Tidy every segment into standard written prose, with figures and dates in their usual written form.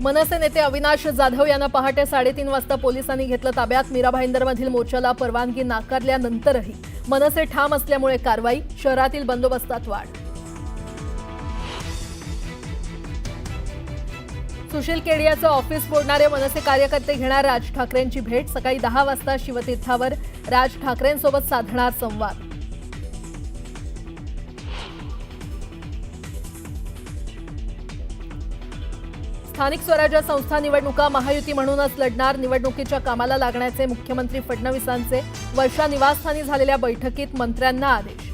मनसे नेते अविनाश जाधव यांना पहाटे 3:30 वाजता पोलिसांनी घेतलं ताब्यात। मीरा भाईंदरमधील मोर्चाला परवानगी नाकारल्यानंतरही मनसे ठाम असल्यामुळे कारवाई, शहरातील बंदोबस्तात वाढ। सुशील केडियाचं ऑफिस फोडणारे मनसे कार्यकर्ते घेणार राज ठाकरेंची भेट। सकाळी 10 वाजता शिवतीर्थावर राज ठाकरेंसोबत साधणार संवाद। स्थानिक स्वराज्य संस्था निवडणुका महायुती म्हणूनच लढणार। निवडणुकीच्या कामाला लागण्याचे मुख्यमंत्री फडणवीसांचे वर्षा निवासस्थानी झालेल्या बैठकीत मंत्र्यांना आदेश।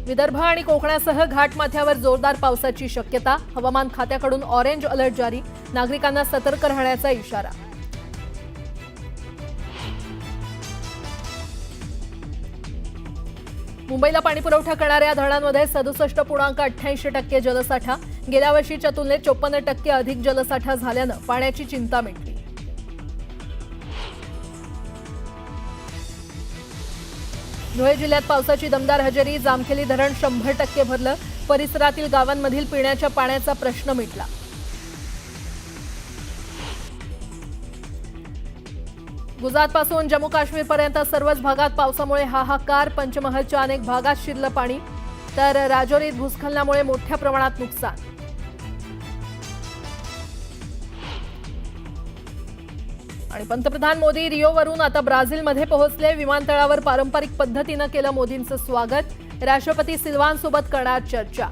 विदर्भ आणि कोकणासह घाटमाथ्यावर जोरदार पावसाची शक्यता। हवामान खात्याकडून ऑरेंज अलर्ट जारी, नागरिकांना सतर्क राहण्याचा इशारा। मुंबईला पाणीपुरवठा करणाऱ्या धरणांमध्ये 67.88% जलसाठा। गेल्या वर्षीच्या तुलनेत 54% अधिक जलसाठा झाल्यानं पाण्याची चिंता मिटली। धुळे जिल्ह्यात पावसाची दमदार हजेरी। जामखेली धरण 100% भरलं। परिसरातील गावांमधील पिण्याच्या पाण्याचा प्रश्न मिटला। गुजरातपासून जम्मू काश्मीरपर्यंत सर्वच भागात पावसामुळे हाहाकार। पंचमहलच्या अनेक भागात शिरलं पाणी, तर राजौरीत भूस्खलनामुळे मोठ्या प्रमाणात नुकसान। आणि पंतप्रधान मोदी रिओवरून आता ब्राझीलमध्ये पोहोचले। विमानतळावर पारंपरिक पद्धतीनं केलं मोदींचं स्वागत। राष्ट्रपती सिल्वानसोबत करणार चर्चा।